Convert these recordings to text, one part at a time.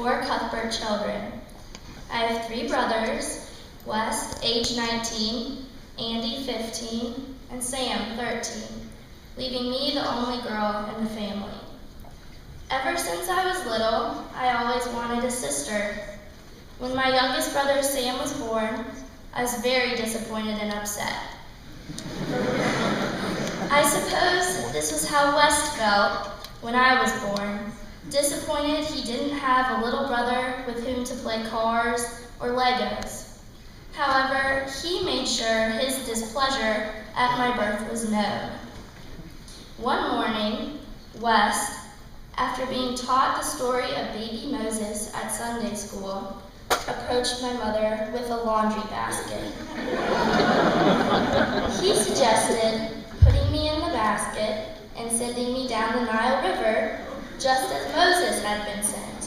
4 Cuthbert children. I have 3 brothers, Wes, age 19, Andy, 15, and Sam, 13, leaving me the only girl in the family. Ever since I was little, I always wanted a sister. When my youngest brother Sam was born, I was very disappointed and upset. I suppose this was how Wes felt when I was born, disappointed he didn't have a little brother with whom to play cars or Legos. However, he made sure his displeasure at my birth was known. One morning, Wes, after being taught the story of baby Moses at Sunday school, approached my mother with a laundry basket. He suggested putting me in the basket and sending me down the Nile River, just as Moses had been sent.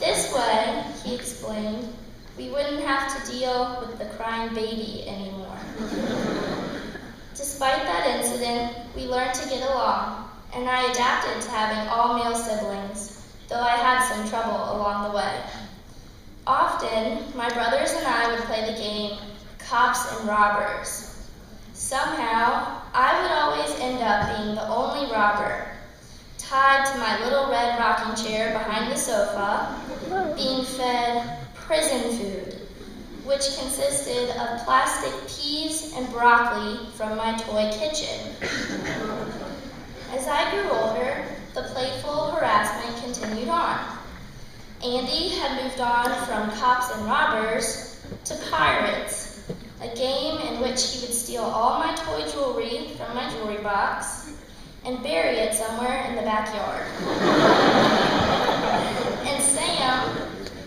This way, he explained, we wouldn't have to deal with the crying baby anymore. Despite that incident, we learned to get along, and I adapted to having all male siblings, though I had some trouble along the way. Often, my brothers and I would play the game Cops and Robbers. Somehow, I would always end up being the only robber, tied to my little red rocking chair behind the sofa, being fed prison food, which consisted of plastic peas and broccoli from my toy kitchen. As I grew older, the playful harassment continued on. Andy had moved on from Cops and Robbers to Pirates, a game in which he would steal all my toy jewelry from my jewelry box and bury it somewhere in the backyard. And Sam,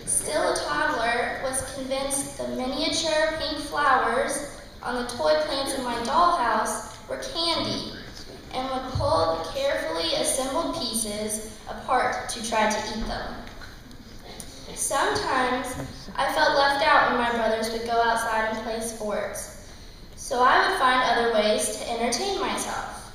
still a toddler, was convinced the miniature pink flowers on the toy plants in my dollhouse were candy and would pull the carefully assembled pieces apart to try to eat them. Sometimes I felt left out when my brothers would go outside and play sports, so I would find other ways to entertain myself.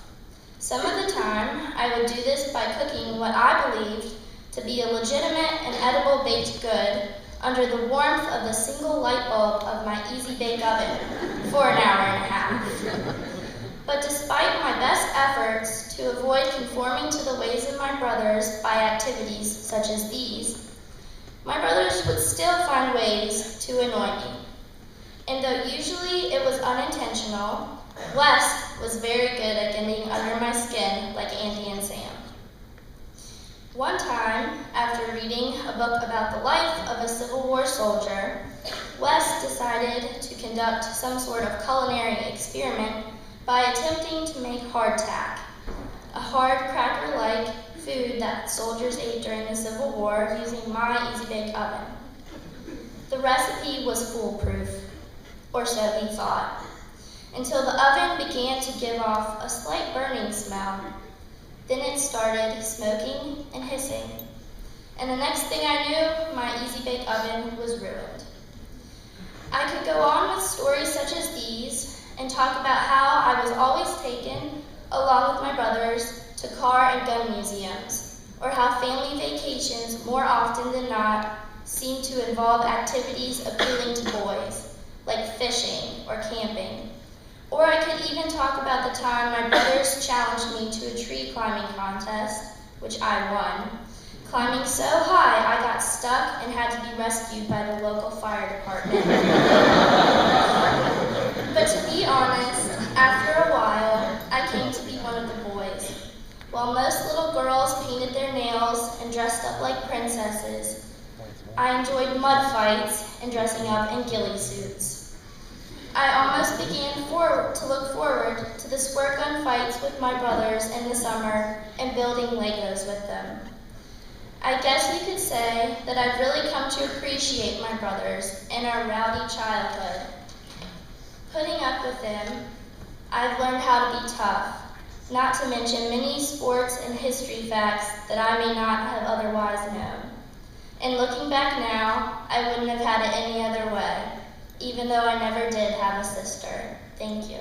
Some of the time, I would do this by cooking what I believed to be a legitimate and edible baked good under the warmth of the single light bulb of my Easy Bake Oven for an hour and a half. But despite my best efforts to avoid conforming to the ways of my brothers by activities such as these, my brothers would still find ways to annoy me. And though usually it was unintentional, Wes was very good at getting under my skin like Andy and Sam. One time, after reading a book about the life of a Civil War soldier, Wes decided to conduct some sort of culinary experiment by attempting to make hardtack, a hard cracker-like food that soldiers ate during the Civil War using my Easy Bake Oven. The recipe was foolproof, or so he thought, until the oven began to give off a slight burning smell. Then it started smoking and hissing, and the next thing I knew, my Easy Bake Oven was ruined. I could go on with stories such as these and talk about how I was always taken, along with my brothers, to car and gun museums, or how family vacations more often than not seem to involve activities appealing to boys, like fishing or camping. Or I could even talk about the time my brothers challenged me to a tree climbing contest, which I won. Climbing so high I got stuck and had to be rescued by the local fire department. But to be honest, after a while, I came to be one of the boys. While most little girls painted their nails and dressed up like princesses, I enjoyed mud fights and dressing up in ghillie suits. I almost began to look forward to the squirt gun fights with my brothers in the summer and building Legos with them. I guess you could say that I've really come to appreciate my brothers in our rowdy childhood. Putting up with them, I've learned how to be tough, not to mention many sports and history facts that I may not have otherwise known. And looking back now, I wouldn't have had it any other way, even though I never did have a sister. Thank you.